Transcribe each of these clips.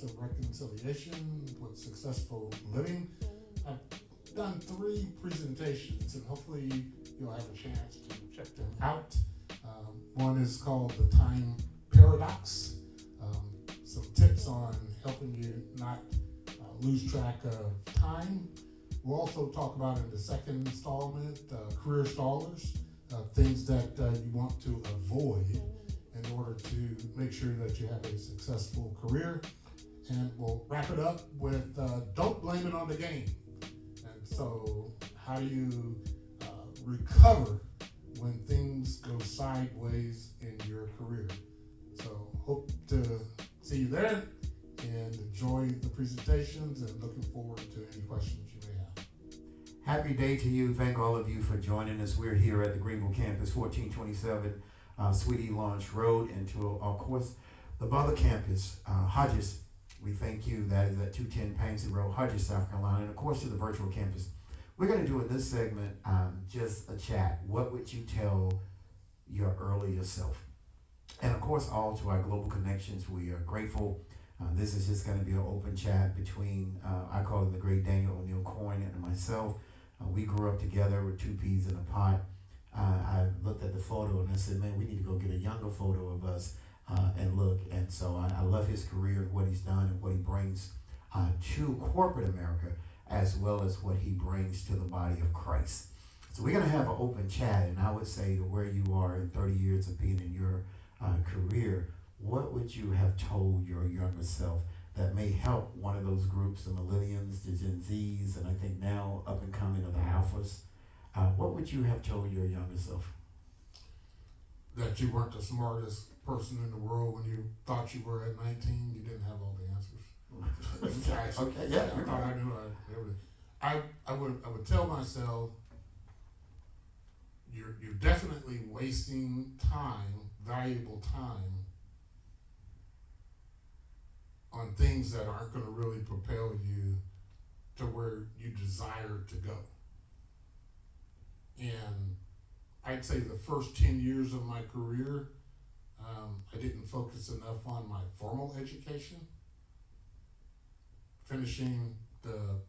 process of reconciliation with successful living. I've done 3 presentations, and hopefully you'll have a chance to check them out. One is called The Time Paradox. Some tips on helping you not lose track of time. We'll also talk about in the second installment, career stallers, things that you want to avoid in order to make sure that you have a successful career. And we'll wrap it up with don't blame it on the game. And so how do you recover when things go sideways in your career? So hope to see you there and enjoy the presentations, and looking forward to any questions you may have. Happy day to you. Thank all of you for joining us. We're here at the Greenville campus, 1427 Sweetie Launch Road, and to, of course, the Mother campus, Hodges. We thank you. That is at 210 Pansy Road, Hodges, South Carolina, and of course to the virtual campus. We're going to do in this segment just a chat. What would you tell your earlier self? And of course, all to our global connections, we are grateful. This is just going to be an open chat between, I call him the great Daniel O'Neill Cohen and myself. We grew up together with 2 peas in a pot. I looked at the photo and I said, man, we need to go get a younger photo of us and look. And so I love his career and what he's done and what he brings to corporate America, as well as what he brings to the body of Christ. So we're going to have an open chat, and I would say to where you are in 30 years of being in your career, what would you have told your younger self that may help one of those groups, the millennials, the Gen Zs, and I think now up and coming of the alphas? What would you have told your younger self? That you weren't the smartest person in the world when you thought you were at 19. You didn't have all the answers. Okay, yeah. I thought I knew everything. I would tell myself, you're definitely wasting time, valuable time, on things that aren't going to really propel you to where you desire to go. And I'd say the first 10 years of my career, I didn't focus enough on my formal education. Finishing the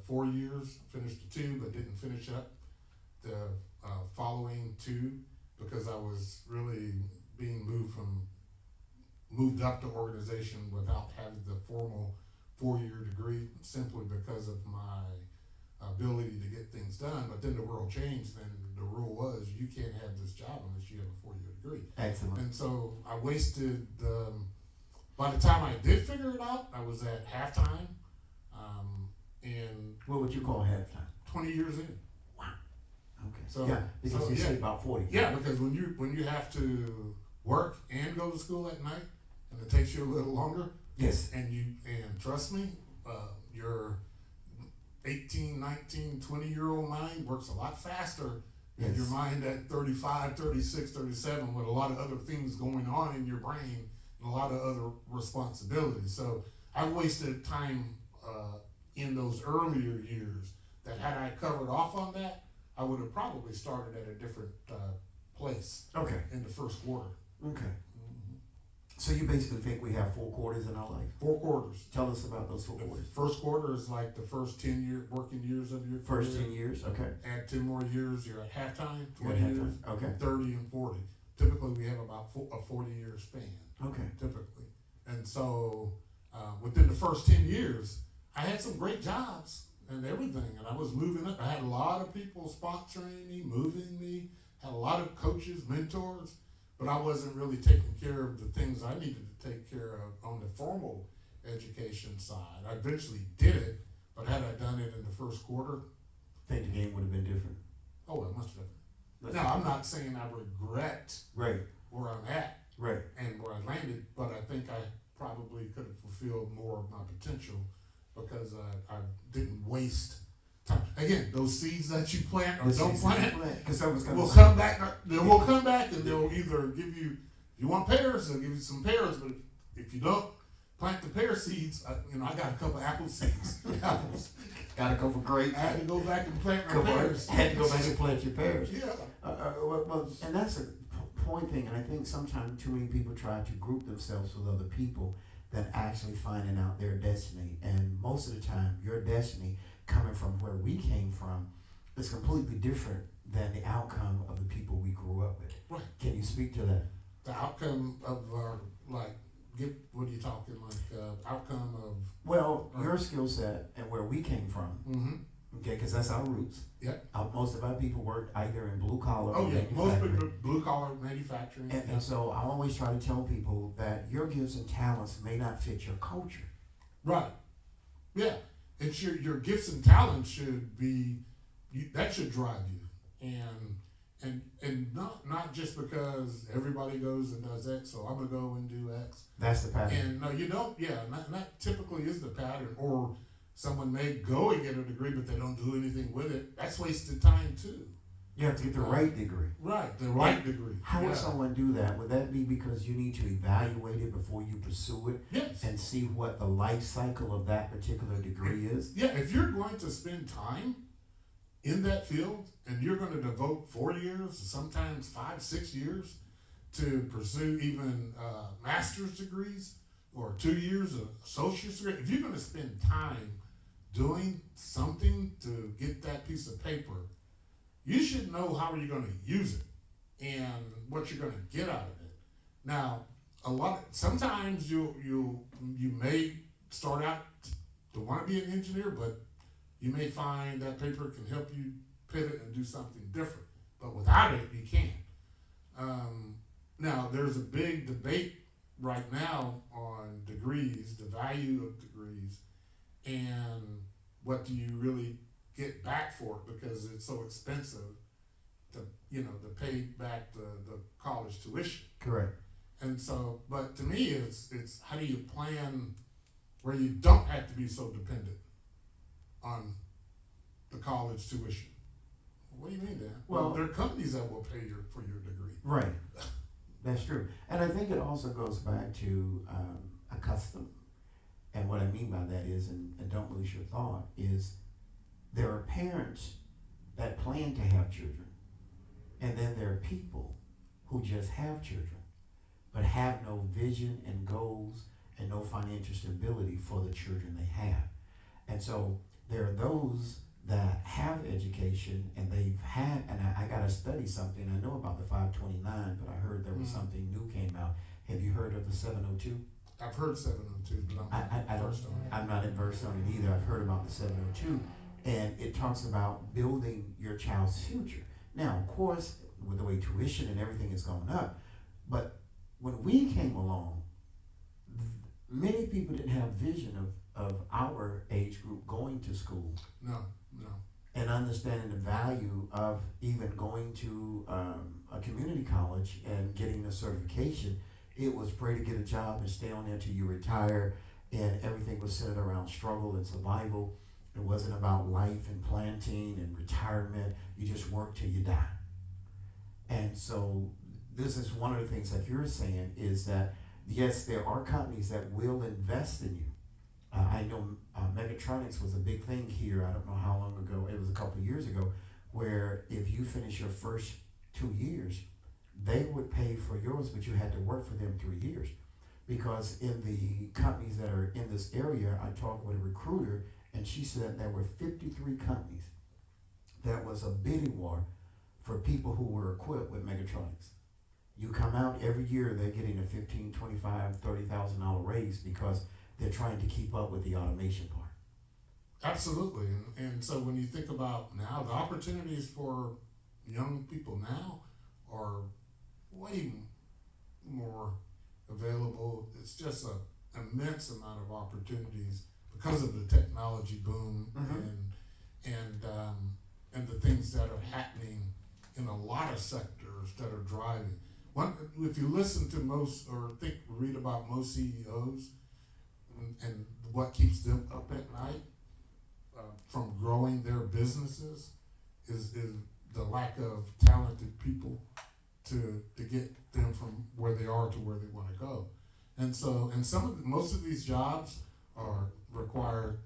4 years, finished the 2, but didn't finish up the following 2 because I was really being moved up the organization without having the formal 4-year degree, simply because of my ability to get things done. But then the world changed, and the rule was you can't have this job unless you have a 4-year degree. Excellent. And so I wasted, by the time I did figure it out, I was at halftime. And what would you call halftime? 20 years in. Wow. Okay. So yeah, because you say about 40. Yeah, because when you have to work and go to school at night, and it takes you a little longer. Yes. And trust me, your 18, 19, 20-year-old mind works a lot faster than your mind at 35, 36, 37 with a lot of other things going on in your brain and a lot of other responsibilities. So I wasted time in those earlier years that had I covered off on that, I would have probably started at a different place. Okay. In the first quarter. Okay. Mm-hmm. So you basically think we have 4 quarters in our life? 4 quarters. Tell us about those 4 quarters. First quarter is like the first 10 working years of your first career. 10 years, okay. Add 10 more years, you're at halftime, 20 halftime. years, okay. 30 and 40. Typically we have about a 40-year span. Okay. Typically. And so within the first 10 years, I had some great jobs and everything, and I was moving up. I had a lot of people sponsoring me, moving me, had a lot of coaches, mentors, but I wasn't really taking care of the things I needed to take care of on the formal education side. I eventually did it, but had I done it in the first quarter, I think the game would have been different. Oh, it must have been. Now, I'm not saying I regret right. where I'm at right. and where I landed, but I think I probably could have fulfilled more of my potential because I didn't waste time. Again, those seeds that you plant or don't plant will come back. They will come back, and they'll either give you, if you want pears, they'll give you some pears, but if you don't plant the pear seeds, I got a couple of apple seeds. Apples. Got to go for grapes. I had to go back and plant my pears. Had to go back and plant your pears. Yeah. Well, and that's a point thing, and I think sometimes too many people try to group themselves with other people than actually finding out their destiny. And most of the time, your destiny coming from where we came from is completely different than the outcome of the people we grew up with. Right. Can you speak to that? The outcome of our, what are you talking, outcome of? Well, your skill set and where we came from, Mm-hmm. okay, because that's our roots. Yeah. Most of our people worked either in blue collar or Oh, yeah, most manufacturing. people, blue collar manufacturing. And so I always try to tell people that your gifts and talents may not fit your culture. Right. Yeah. It's your gifts and talents should be, that should drive you. And not just because everybody goes and does X, so I'm going to go and do X. That's the pattern. And no, you don't, not typically is the pattern. Or someone may go and get a degree, but they don't do anything with it. That's wasted time too. You have to get the right degree. Right, the right degree. How would someone do that? Would that be because you need to evaluate it before you pursue it? Yes. And see what the life cycle of that particular degree is? Yeah, if you're going to spend time in that field and you're going to devote 4 years, sometimes 5, 6 years to pursue even master's degrees or 2 years of associate's degree, if you're going to spend time doing something to get that piece of paper, you should know how you're going to use it and what you're going to get out of it. Now, sometimes you may start out to want to be an engineer, but you may find that paper can help you pivot and do something different. But without it, you can't. Now, there's a big debate right now on degrees, the value of degrees, and what do you really get back for it, because it's so expensive to pay back the college tuition. Correct. And so, but to me, it's how do you plan where you don't have to be so dependent on the college tuition? What do you mean, Dan? Well, there are companies that will pay for your degree. Right. That's true. And I think it also goes back to a custom. And what I mean by that is, and don't lose your thought, is there are parents that plan to have children, and then there are people who just have children, but have no vision and goals and no financial stability for the children they have. And so there are those that have education and they've had, and I got to study something. I know about the 529, but I heard there was something new came out. Have you heard of the 702? I've heard 702, but I'm not versed on it either. I've heard about the 702, and it talks about building your child's future. Now, of course, with the way tuition and everything is going up, but when we came along, many people didn't have vision of our age group going to school. No. And understanding the value of even going to a community college and getting a certification. It was pray to get a job and stay on there till you retire, and everything was centered around struggle and survival. It wasn't about life and planting and retirement. You just work till you die. And so this is one of the things that you're saying is that, yes, there are companies that will invest in you. I know Megatronics was a big thing here. I don't know how long ago. It was a couple of years ago, where if you finish your first 2 years, they would pay for yours, but you had to work for them 3 years. Because in the companies that are in this area, I talked with a recruiter, and she said there were 53 companies. That was a bidding war for people who were equipped with Megatronics. You come out every year, they're getting a $15,000, $25,000, $30,000 raise because they're trying to keep up with the automation part. Absolutely. And so when you think about now, the opportunities for young people now are way more available. It's just an immense amount of opportunities because of the technology boom and the things that are happening in a lot of sectors that are driving. If you listen to read about most CEOs and what keeps them up at night from growing their businesses is the lack of talented people to get them from where they are to where they want to go. And so, most of these jobs require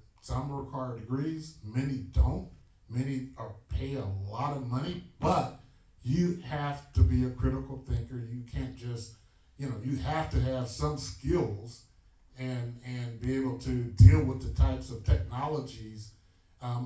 degrees, many don't. Many pay a lot of money, but you have to be a critical thinker. You can't just, you have to have some skills and be able to deal with the types of technologies.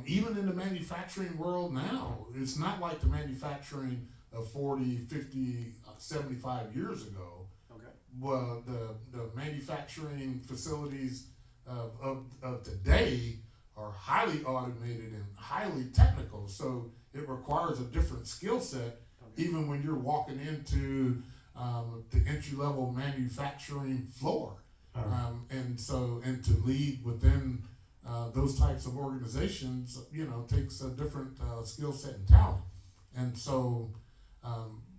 Even in the manufacturing world now, it's not like the manufacturing of 40, 50, 75 years ago. Okay. Well, the manufacturing facilities of today are highly automated and highly technical, so it requires a different skill set, even when you're walking into the entry-level manufacturing floor. And to lead within those types of organizations, takes a different skill set and talent. And so,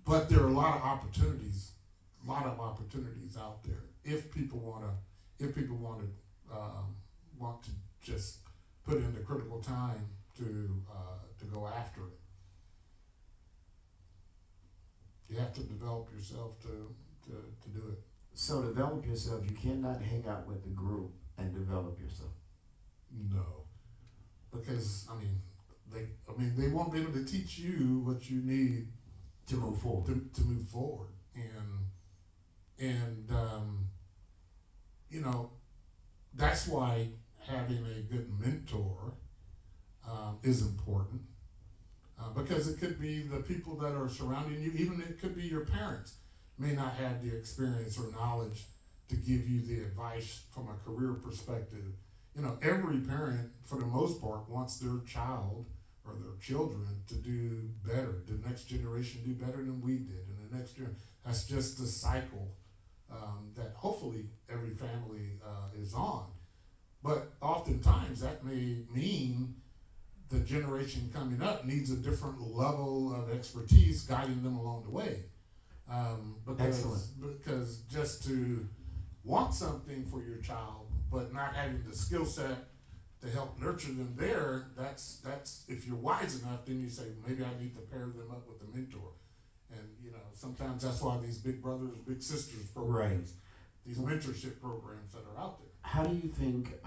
but there are a lot of opportunities out there if people want to just put in the critical time to go after it. You have to develop yourself to do it. So develop yourself. You cannot hang out with the group and develop yourself. No, because they won't be able to teach you what you need to move forward. To move forward, and that's why having a good mentor is important. Because it could be the people that are surrounding you, even it could be your parents may not have the experience or knowledge to give you the advice from a career perspective. Every parent, for the most part, wants their child or their children to do better, the next generation do better than we did, and the next year. That's just the cycle that hopefully every family is on. But oftentimes that may mean the generation coming up needs a different level of expertise guiding them along the way. Because just to want something for your child, but not having the skill set to help nurture them there, that's if you're wise enough, then you say, maybe I need to pair them up with a mentor. And sometimes that's why these big brothers, big sisters programs, these mentorship programs that are out there. How do you think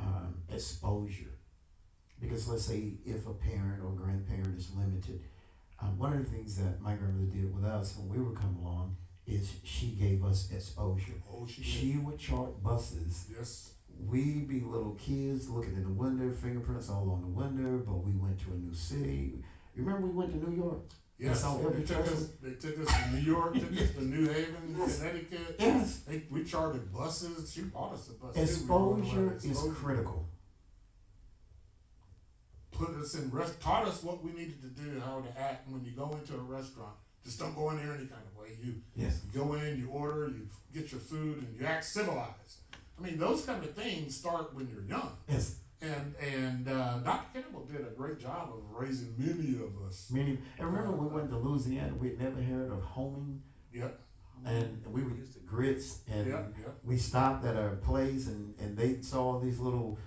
exposure, because let's say if a parent or grandparent is limited, one of the things that my grandmother did with us when we were coming along is she gave us exposure. She would chart buses. Yes. We be little kids looking in the window, fingerprints all on the window, but we went to a new city. You remember we went to New York? Yes. They took us to New York, took us to New Haven, Connecticut. Yes. We chartered buses. She bought us a bus. Exposure is critical. Taught us what we needed to do, how to act when you go into a restaurant. Just don't go in there any kind of way. You go in, you order, you get your food, and you act civilized. Those kind of things start when you're young. Yes. And Dr. Campbell did a great job of raising many of us. And remember we went to Louisiana, we'd never heard of homing. Yep. And we were used to grits, and yep. We stopped at a place, and they saw these little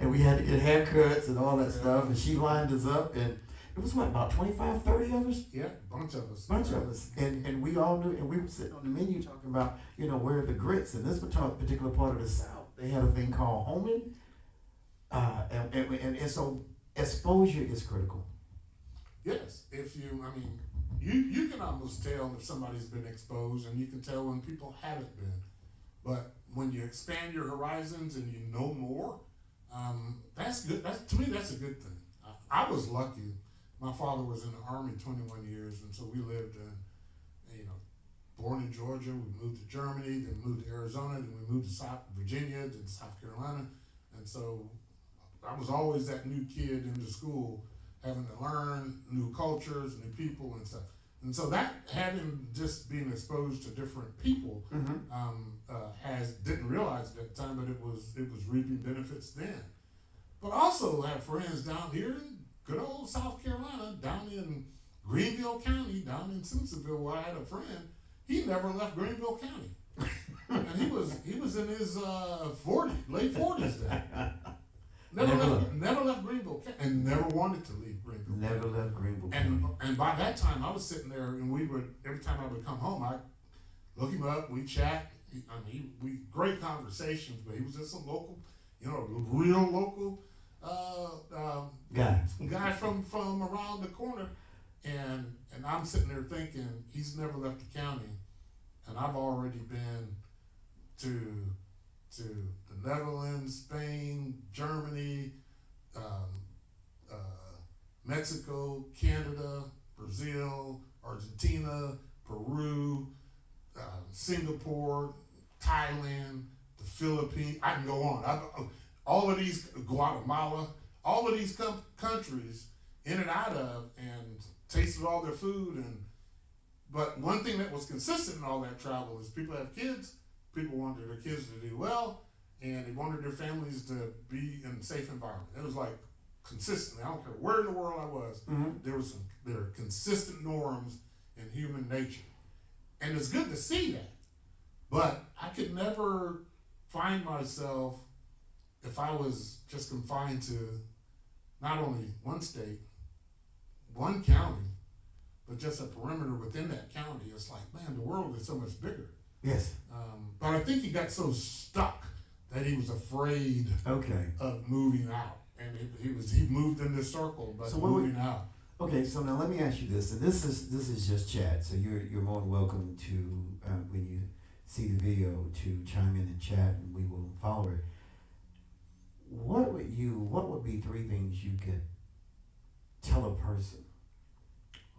and we had to get haircuts and all that stuff, and she lined us up, and it was about 25, 30 of us? Yeah, bunch of us. And we all knew, and we were sitting on the menu talking about, where are the grits, and this particular part of the South, they had a thing called homing, and so exposure is critical. Yes, you can almost tell if somebody's been exposed, and you can tell when people haven't been. But when you expand your horizons and you know more, that's good. To me, that's a good thing. I was lucky. My father was in the Army 21 years, and so we lived in, born in Georgia. We moved to Germany, then moved to Arizona, then we moved to South Virginia, then South Carolina. And so I was always that new kid into school, having to learn new cultures, new people and stuff. And so that having just being exposed to different people, didn't realize it at the time, but it was reaping benefits then. But also have friends down here in good old South Carolina, down in Greenville County, down in Simpsonville, where I had a friend. He never left Greenville County, and he was in his late 40s then. Never left Greenville County, and never wanted to leave Greenville. Never left Greenville County. And by that time, I was sitting there, and every time I would come home, I look him up, we chat. We great conversations, but he was just a local, real local guy from around the corner, and I'm sitting there thinking he's never left the county, and I've already been to the Netherlands, Spain, Germany, um, uh, Mexico, Canada, Brazil, Argentina, Peru, Singapore, Thailand, the Philippines. I can go on. All of these, Guatemala, all of these countries in and out of, and tasted all their food. But one thing that was consistent in all that travel is people have kids. People wanted their kids to do well, and they wanted their families to be in a safe environment. It was like consistently. I don't care where in the world I was. There are consistent norms in human nature, and it's good to see that. But I could never find myself, if I was just confined to not only one state, one county, but just a perimeter within that county. It's like, man, the world is so much bigger. Yes. But I think he got so stuck that he was afraid of moving out, and he moved in this circle, but moving out. Okay, so now let me ask you this, and this is just chat. So you're more than welcome to when you see the video to chime in and chat, and we will follow it. What would be 3 things you could tell a person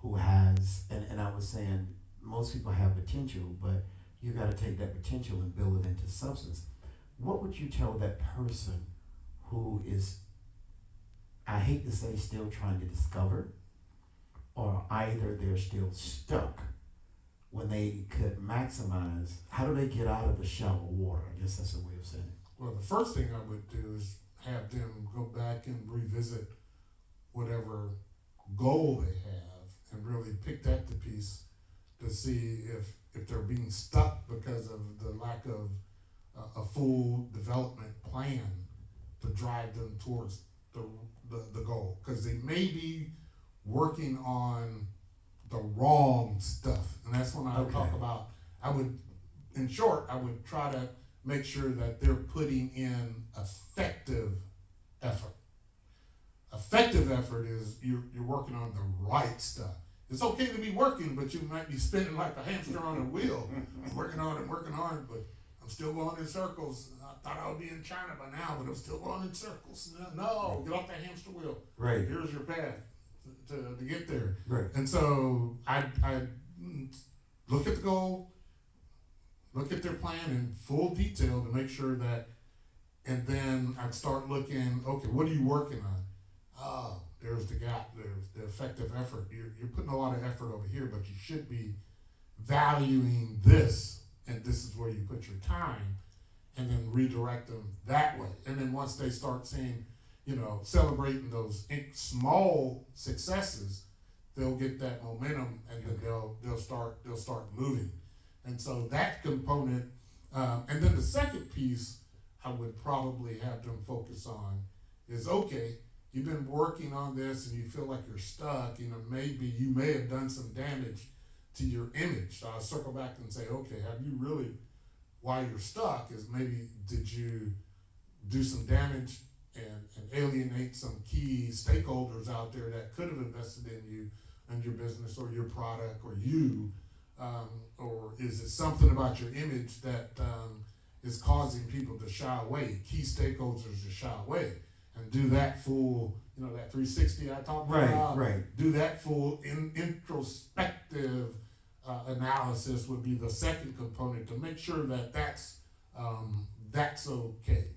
who has, and I was saying most people have potential, but you got to take that potential and build it into substance. What would you tell that person who is, I hate to say, still trying to discover, or either they're still stuck when they could maximize? How do they get out of the shallow water? I guess that's a way of saying it. Well, the first thing I would do is have them go back and revisit whatever goal they have and really pick that to piece to see if they're being stuck because of the lack of a full development plan to drive them towards the goal. Because they may be working on the wrong stuff. And that's when I talk about, in short, I would try to make sure that they're putting in effective effort. Effective effort is you're working on the right stuff. It's okay to be working, but you might be spinning like a hamster on a wheel. I'm working on, but I'm still going in circles. I thought I would be in China by now, but I'm still going in circles. No, get off that hamster wheel. Right. Here's your path to get there. Right. And so I look at the goal, look at their plan in full detail to make sure that, and then I'd start looking, okay, what are you working on? Oh, there's the gap, there's the effective effort. You're putting a lot of effort over here, but you should be valuing this, and this is where you put your time, and then redirect them that way. And then once they start seeing, celebrating those small successes, they'll get that momentum, and then they'll start moving. And so that component, and then the second piece I would probably have them focus on is, okay, you've been working on this and you feel like you're stuck, maybe you may have done some damage to your image. So I'll circle back and say, okay, have you really, while you're stuck, is maybe did you do some damage and alienate some key stakeholders out there that could have invested in you and your business or your product or you, or is it something about your image that is causing people to shy away, key stakeholders to shy away? And do that full, that 360 I talked about. Right. Do that full introspective analysis would be the second component to make sure that that's okay.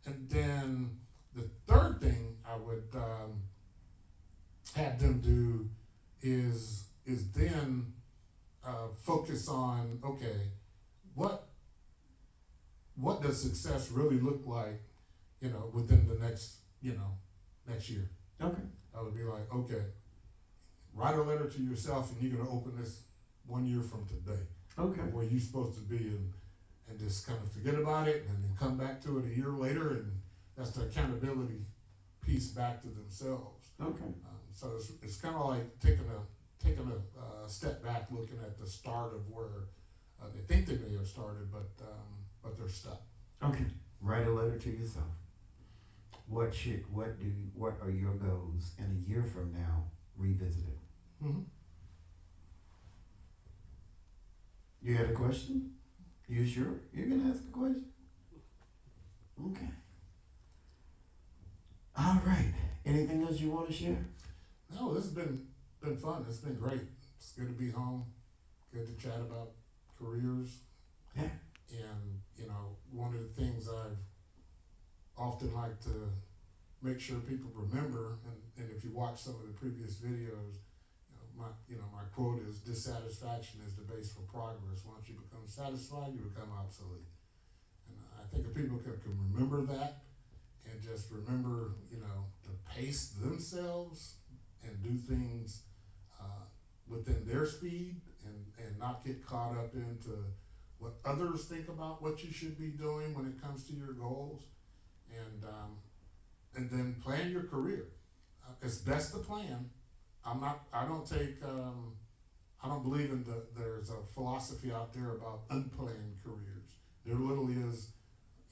And then the third thing I would have them do is then focus on, okay, what does success really look like, within the next year. Okay. I would be like, okay, write a letter to yourself, and you're gonna open this 1 year from today. Okay. Where you're supposed to be, and just kind of forget about it, and then come back to it a year later, and that's the accountability piece back to themselves. Okay. So it's kind of like taking a step back, looking at the start of where they think they may have started, but they're stuck. Okay. Write a letter to yourself. What are your goals, and a year from now, revisit it? Mm-hmm. You had a question? You sure? You're gonna ask a question? Okay. All right. Anything else you want to share? No, this has been fun. It's been great. It's good to be home. Good to chat about careers. Yeah. And one of the things I've often like to make sure people remember, and if you watch some of the previous videos, my quote is, dissatisfaction is the base for progress. Once you become satisfied, you become obsolete. And I think if people can remember that and just remember, to pace themselves and do things within their speed and not get caught up into what others think about what you should be doing when it comes to your goals, and then plan your career. It's best to plan. I don't believe in there's a philosophy out there about unplanned careers. There literally is,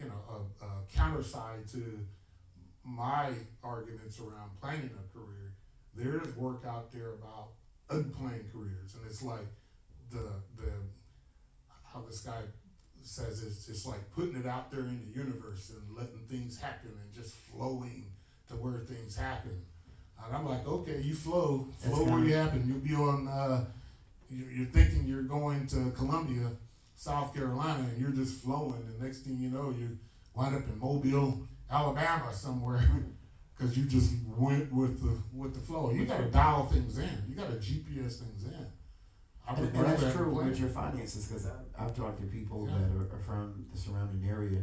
a counter side to my arguments around planning a career. There is work out there about unplanned careers, and it's like the how this guy says it's like putting it out there in the universe and letting things happen and just flowing to where things happen. And I'm like, okay, you flow where you happen. You'll be on, you're thinking you're going to Columbia, South Carolina, and you're just flowing. And next thing you know, you wind up in Mobile, Alabama somewhere, because you just went with the flow. You got to dial things in. You got to GPS things in. And that's true with your finances, because I've talked to people that are from the surrounding area,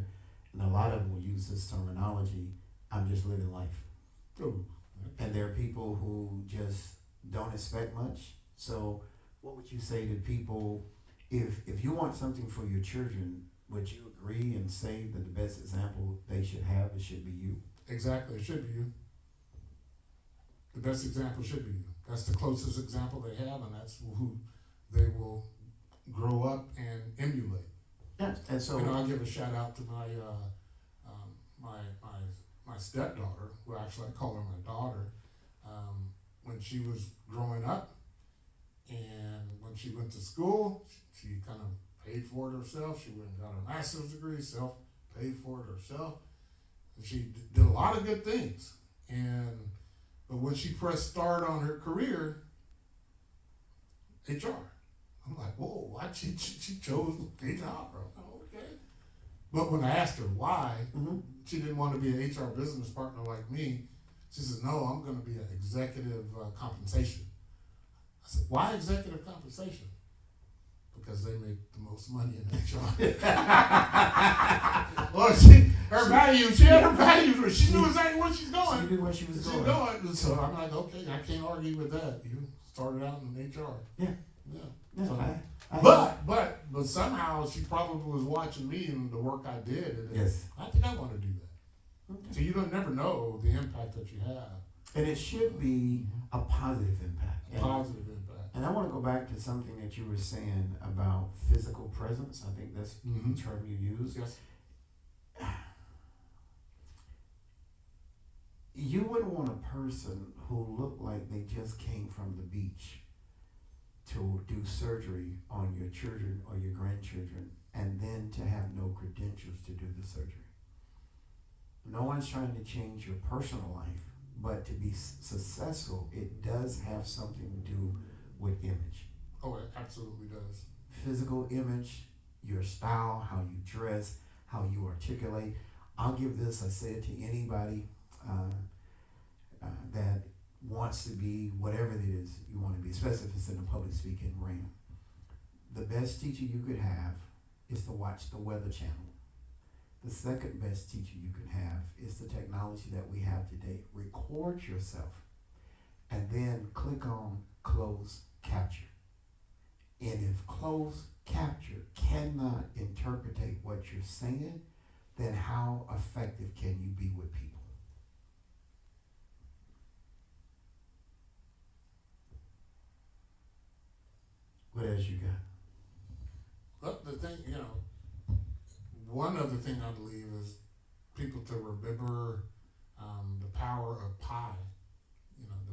and a lot of them will use this terminology, I'm just living life. Ooh. And there are people who just don't expect much. So what would you say to people, if you want something for your children, would you agree and say that the best example they should have, it should be you? Exactly, it should be you. The best example should be you. That's the closest example they have, and that's who they will grow up and emulate. Yeah, and so I'll give a shout out to my my stepdaughter, who actually I call her my daughter, when she was growing up, and when she went to school, she kind of paid for it herself. She went and got her master's degree, paid for it herself, and she did a lot of good things. But when she pressed start on her career, HR. I'm like, whoa, why she chose HR, bro? Okay. But when I asked her why, she didn't want to be an HR business partner like me. She says, no, I'm going to be an executive compensation. I said, why executive compensation? Because they make the most money in HR. Well, she had her values. She knew exactly where she's going. She knew where she was going. So I'm like, okay, I can't argue with that. You started out in HR. Yeah. So, but somehow she probably was watching me and the work I did. And yes. I think I want to do that. Okay. So you don't never know the impact that you have. And it should be a positive impact. Positive impact. And I want to go back to something that you were saying about physical presence. I think that's the term you use. Yes. You wouldn't want a person who looked like they just came from the beach to do surgery on your children or your grandchildren and then to have no credentials to do the surgery. No one's trying to change your personal life, but to be successful, it does have something to do with image. Oh, it absolutely does. Physical image, your style, how you dress, how you articulate. I'll give this, I said to anybody that wants to be whatever it is you want to be, especially if it's in the public speaking realm. The best teacher you could have is to watch the Weather Channel. The second best teacher you could have is the technology that we have today. Record yourself and then click on closed capture. And if closed capture cannot interpret what you're saying, then how effective can you be with people? What else you got? Well, the thing, one other thing I believe is people to remember the power of PI,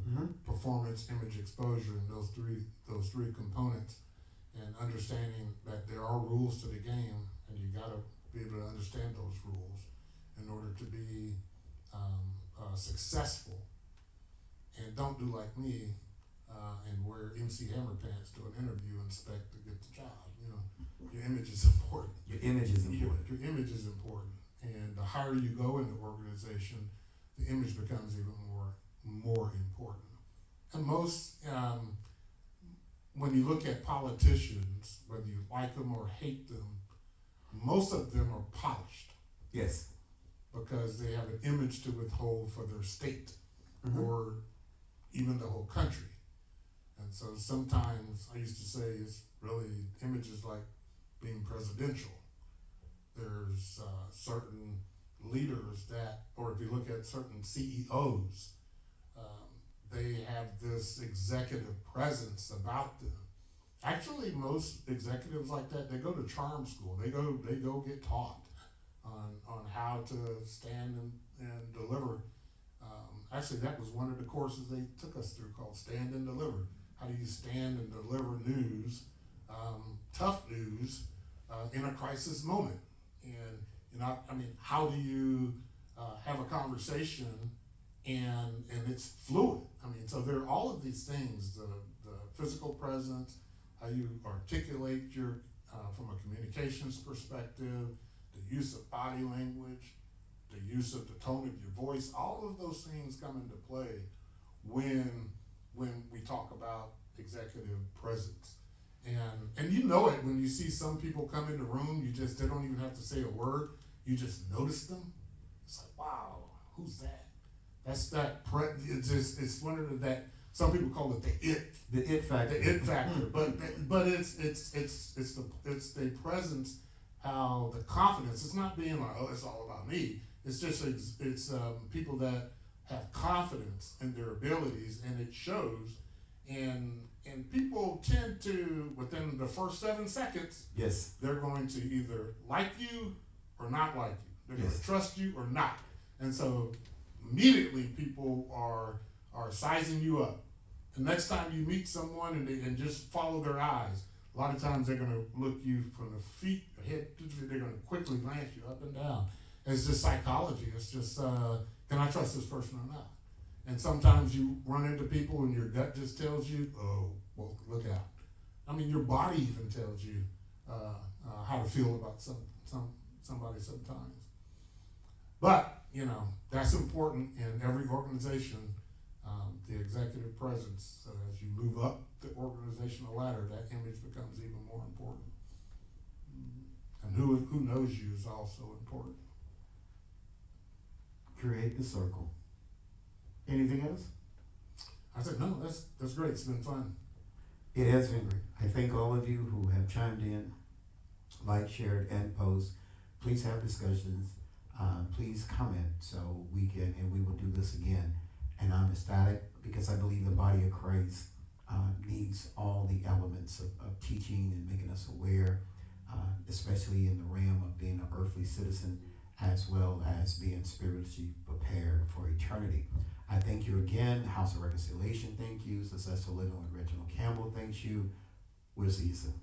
the performance, image, exposure, and those three components. and understanding that there are rules to the game, and you got to be able to understand those rules in order to be successful. And don't do like me and wear MC Hammer pants to an interview and expect to get the job. You know, your image is important. Your image is important. Your image is important, and the higher you go in the organization, the image becomes even more important. And most, when you look at politicians, whether you like them or hate them, most of them are polished. Yes. Because they have an image to withhold for their state Mm-hmm. or even the whole country. And so sometimes I used to say it's really images like being presidential. There's certain leaders that, or if you look at certain CEOs, they have this executive presence about them. Actually, most executives like that, they go to charm school. They go get taught on how to stand and deliver. Actually, that was one of the courses they took us through called Stand and Deliver. How do you stand and deliver news, tough news, in a crisis moment? And, you know, I mean, how do you have a conversation and it's fluid? I mean, so there are all of these things, the physical presence, how you articulate your, from a communications perspective, the use of body language, the use of the tone of your voice, all of those things come into play when we talk about executive presence. And you know it when you see some people come in the room, they don't even have to say a word, you just notice them. It's like, wow, who's that? That's that it's one of that some people call it the it factor. The it factor. But it's the presence, how the confidence, it's not being like, oh, it's all about me. It's just it's people that have confidence in their abilities, and it shows. And people tend to, within the first 7 seconds, yes, they're going to either like you or not like you. They're yes. going to trust you or not. And so immediately people are sizing you up. The next time you meet someone and just follow their eyes, a lot of times they're going to look you from the feet, head, they're going to quickly glance you up and down. It's just psychology. It's just, can I trust this person or not? And sometimes you run into people and your gut just tells you, oh, well, look out. I mean, your body even tells you how to feel about somebody sometimes. But, you know, that's important in every organization, the executive presence. So as you move up the organizational ladder, that image becomes even more important. And who knows you is also important. Create the circle. Anything else? I said, no, that's great. It's been fun. It has been great. I thank all of you who have chimed in, liked, shared, and post. Please have discussions. Please comment so we can, and we will do this again. And I'm ecstatic because I believe the body of Christ needs all the elements of teaching and making us aware, especially in the realm of being an earthly citizen, as well as being spiritually prepared for eternity. I thank you again. House of Reconciliation, thank you. Successful Living with Reginald Campbell, thank you. We'll see you soon.